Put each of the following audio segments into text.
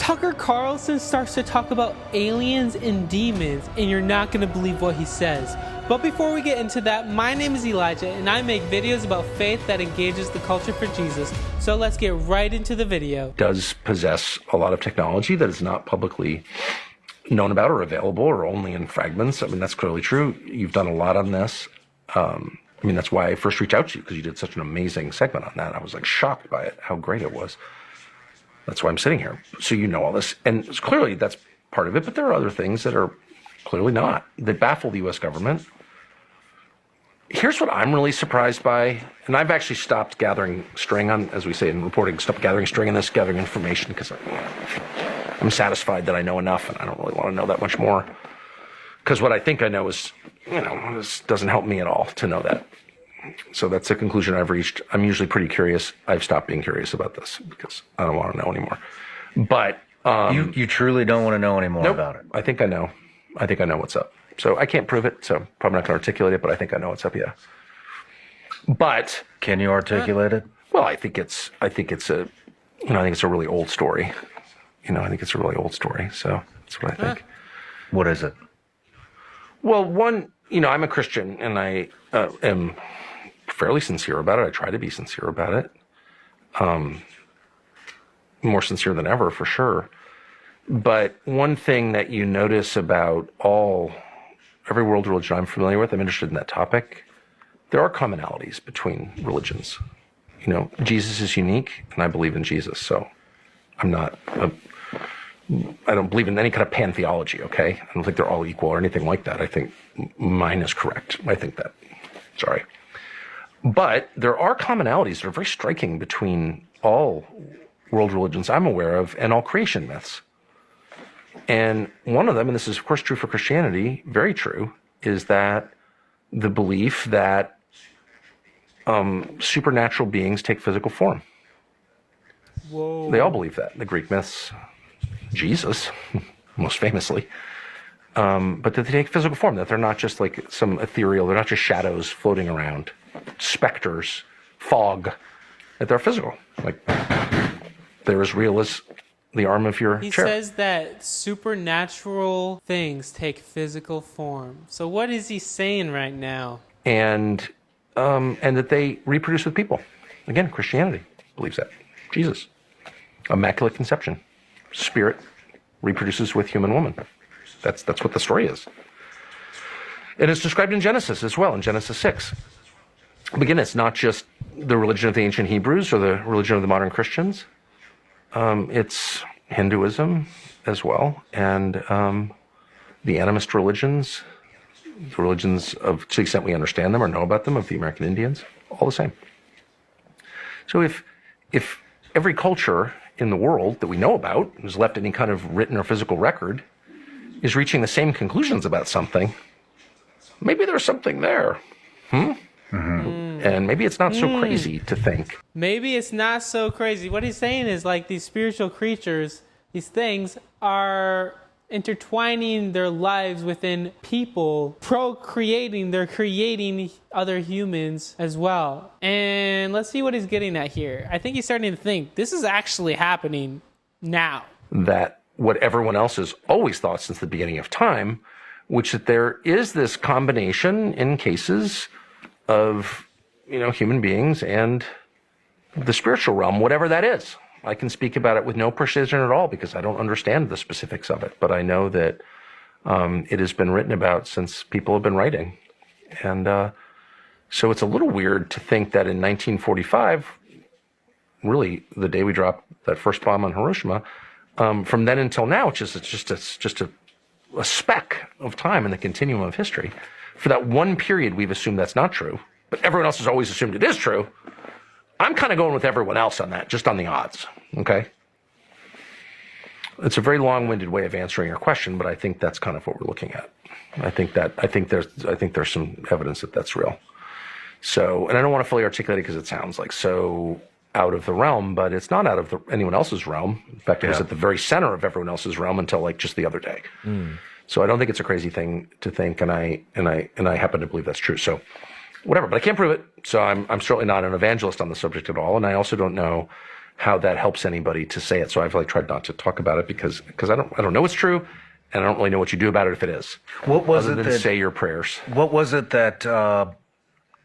Tucker Carlson starts to talk about aliens and demons, and you're not going to believe what he says. But before we get into that, my name is Elijah, and I make videos about faith that engages the culture for Jesus. So let's get right into the video. Does possess a lot of technology that is not publicly known about or available or only in fragments. I mean, that's clearly true. You've done a lot on this. That's why I first reached out to you, because you did such an amazing segment on that. I was like shocked by it, how great it was. That's why I'm sitting here. So you know all this. And clearly that's part of it, but there are other things that are clearly not. They baffle the U.S. government. Here's what I'm really surprised by, and I've actually stopped gathering string on, as we say in reporting, stopped gathering string on this, gathering information, because I'm satisfied that I know enough, and I don't really want to know that much more. Because what I think I know is, this doesn't help me at all to know that. So that's a conclusion I've reached. I'm usually pretty curious. I've stopped being curious about this because I don't want to know anymore. But you truly don't want to know anymore nope, about it. I think I know. I think I know what's up. So I can't prove it, so probably not going to articulate it, but I think I know what's up, yeah. But can you articulate it? Well, I think it's a really old story. I think it's a really old story. So that's what I think. What is it? Well, one, I'm a Christian, and I am fairly sincere about it. I try to be sincere about it. More sincere than ever, for sure. But one thing that you notice about every world religion I'm familiar with, I'm interested in that topic, there are commonalities between religions. Jesus is unique, and I believe in Jesus, so I don't believe in any kind of pantheology, okay? I don't think they're all equal or anything like that. I think mine is correct. I think that. Sorry. But there are commonalities that are very striking between all world religions I'm aware of and all creation myths. And one of them, and this is of course true for Christianity, very true, is that the belief that supernatural beings take physical form. Whoa. They all believe that. The Greek myths, Jesus, most famously, but that they take physical form, that they're not just like some ethereal, they're not just shadows floating around, specters, fog, that they're physical. Like they're as real as the arm of your He chair. says that supernatural things take physical form. So what is he saying right now? And that they reproduce with people. Again, Christianity believes that. Jesus, immaculate conception, spirit reproduces with human woman. That's what the story is. And it's described in Genesis as well, in Genesis 6. But again, it's not just the religion of the ancient Hebrews or the religion of the modern Christians. It's Hinduism as well, and the animist religions, the religions of, to the extent we understand them or know about them, of the American Indians, all the same. So if every culture in the world that we know about, who's left any kind of written or physical record, is reaching the same conclusions about something, maybe there's something there. And maybe it's not so crazy to think. Maybe it's not so crazy. What he's saying is like these spiritual creatures, these things are intertwining their lives within people, procreating, they're creating other humans as well. And let's see what he's getting at here. I think he's starting to think this is actually happening now. That what everyone else has always thought since the beginning of time, which that there is this combination in cases of human beings and the spiritual realm, whatever that is. I can speak about it with no precision at all because I don't understand the specifics of it, but I know that it has been written about since people have been writing. And so it's a little weird to think that in 1945, really the day we dropped that first bomb on Hiroshima, from then until now, it's just a speck of time in the continuum of history. For that one period, we've assumed that's not true, but everyone else has always assumed it is true. I'm kind of going with everyone else on that, just on the odds, okay? It's a very long-winded way of answering your question, but I think that's kind of what we're looking at. I think there's some evidence that that's real. So, and I don't want to fully articulate it because it sounds like so out of the realm, but it's not out of anyone else's realm. In fact, it was at the very center of everyone else's realm until like just the other day. So I don't think it's a crazy thing to think, and I happen to believe that's true. So whatever, but I can't prove it. So I'm certainly not an evangelist on the subject at all, and I also don't know how that helps anybody to say it. So I've like tried not to talk about it because I don't know it's true, and I don't really know what you do about it if it is. What was other it than that say your prayers? What was it that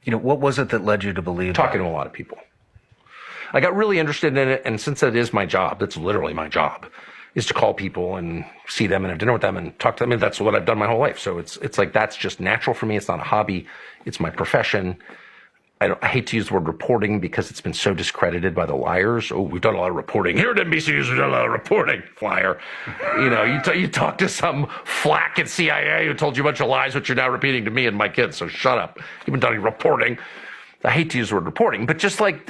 what was it that led you to believe Talking that? to a lot of people. I got really interested in it, and since that is my job, that's literally my job, is to call people and see them and have dinner with them and talk to them. And that's what I've done my whole life. So it's like that's just natural for me. It's not a hobby. It's my profession. I hate to use the word reporting because it's been so discredited by the liars. Oh, we've done a lot of reporting. Here at NBC, we've done a lot of reporting. Flyer. You know, you talk to some flack at CIA who told you a bunch of lies, which you're now repeating to me and my kids. So shut up. You've been doing reporting. I hate to use the word reporting, but just like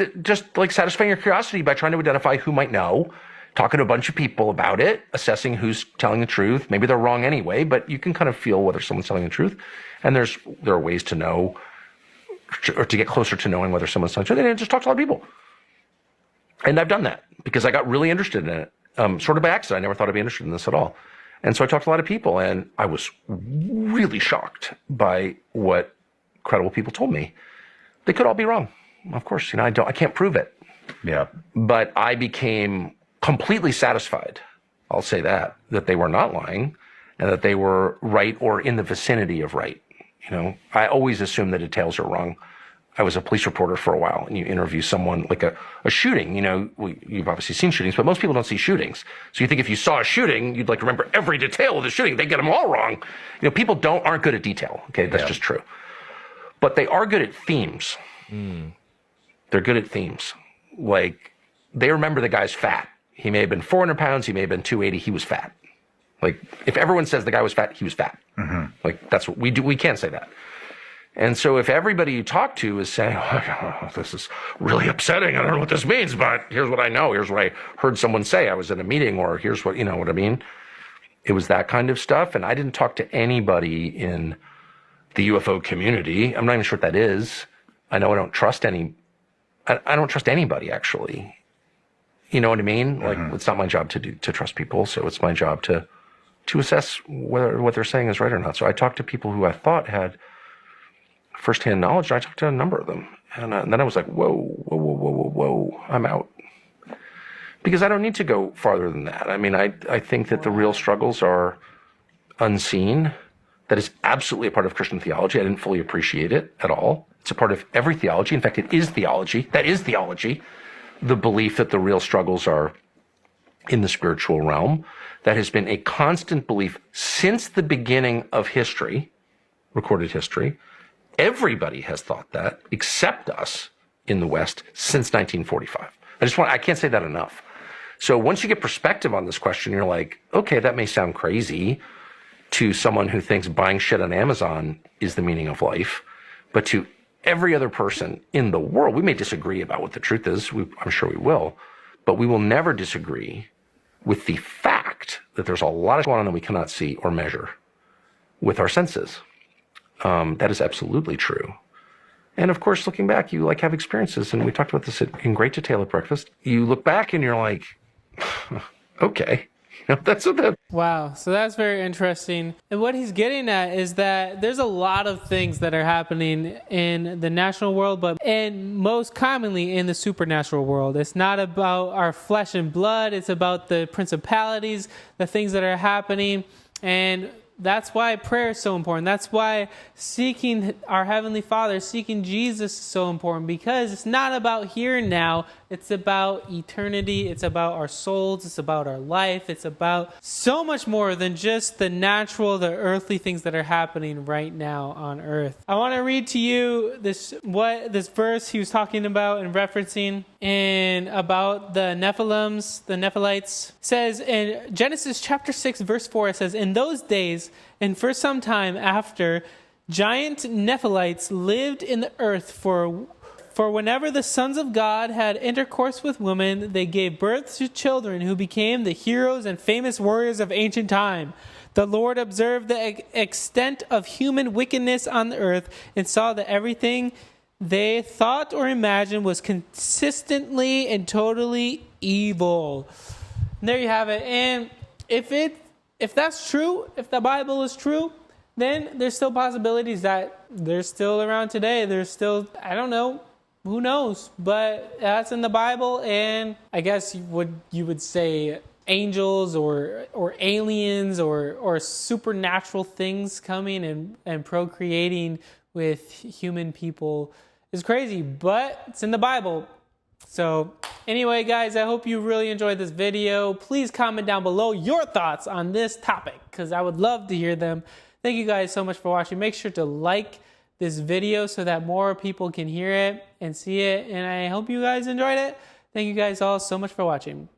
satisfying your curiosity by trying to identify who might know, talking to a bunch of people about it, assessing who's telling the truth. Maybe they're wrong anyway, but you can kind of feel whether someone's telling the truth. And there are ways to know, or to get closer to knowing whether someone's telling the truth. And just talk to a lot of people. And I've done that because I got really interested in it, sort of by accident. I never thought I'd be interested in this at all. And so I talked to a lot of people, and I was really shocked by what credible people told me. They could all be wrong. Of course, I can't prove it. Yeah. But I became completely satisfied, I'll say that they were not lying and that they were right or in the vicinity of right. I always assume the details are wrong. I was a police reporter for a while, and you interview someone like a shooting. You've obviously seen shootings, but most people don't see shootings. So you think if you saw a shooting, you'd like to remember every detail of the shooting. They get them all wrong. People aren't good at detail. Okay, that's just true. But they are good at themes. They're good at themes. Like, they remember the guy's fat. He may have been 400 pounds. He may have been 280. He was fat. Like, if everyone says the guy was fat, he was fat. Mm-hmm. Like, that's what we do. We can't say that. And so if everybody you talk to is saying, oh, this is really upsetting, I don't know what this means, but here's what I know. Here's what I heard someone say. I was in a meeting, or here's what, what I mean? It was that kind of stuff. And I didn't talk to anybody in the UFO community. I'm not even sure what that is. I know I don't trust I don't trust anybody, actually. You know what I mean? Like, it's not my job to trust people. So it's my job to assess whether what they're saying is right or not. So I talked to people who I thought had firsthand knowledge. I talked to a number of them. And then I was like, whoa, I'm out. Because I don't need to go farther than that. I mean, I think that the real struggles are unseen. That is absolutely a part of Christian theology. I didn't fully appreciate it at all. It's a part of every theology. In fact, it is theology. That is theology. The belief that the real struggles are in the spiritual realm. That has been a constant belief since the beginning of history, recorded history. Everybody has thought that, except us in the West, since 1945. I can't say that enough. So once you get perspective on this question, you're like, okay, that may sound crazy to someone who thinks buying shit on Amazon is the meaning of life, but to every other person in the world, we may disagree about what the truth is. I'm sure we will, but we will never disagree with the fact that there's a lot going on that we cannot see or measure with our senses. That is absolutely true. And of course, looking back, you have experiences, and we talked about this in great detail at breakfast. You look back and you're like, okay. That's what that. Wow. So that's very interesting. And what he's getting at is that there's a lot of things that are happening in the natural world, and most commonly in the supernatural world. It's not about our flesh and blood. It's about the principalities, the things that are happening. And that's why prayer is so important. That's why seeking our Heavenly Father, seeking Jesus is so important, because it's not about here and now. It's about eternity. It's about our souls. It's about our life. It's about so much more than just the natural, the earthly things that are happening right now on earth. I want to read to you this verse he was talking about and referencing, and about the Nephilims, the Nephilites. It says in Genesis chapter 6, verse 4, it says, "In those days, and for some time after, giant Nephilites lived in the earth, for whenever the sons of God had intercourse with women, they gave birth to children who became the heroes and famous warriors of ancient time. The Lord observed the extent of human wickedness on the earth and saw that everything they thought or imagined was consistently and totally evil." And there you have it. And if that's true, if the Bible is true, then there's still possibilities that they're still around today. There's still, I don't know, who knows? But that's in the Bible, and I guess you would say angels or aliens or supernatural things coming and procreating with human people is crazy, but it's in the Bible. So anyway, guys, I hope you really enjoyed this video. Please comment down below your thoughts on this topic, because I would love to hear them. Thank you guys so much for watching. Make sure to like this video so that more people can hear it and see it. And I hope you guys enjoyed it. Thank you guys all so much for watching.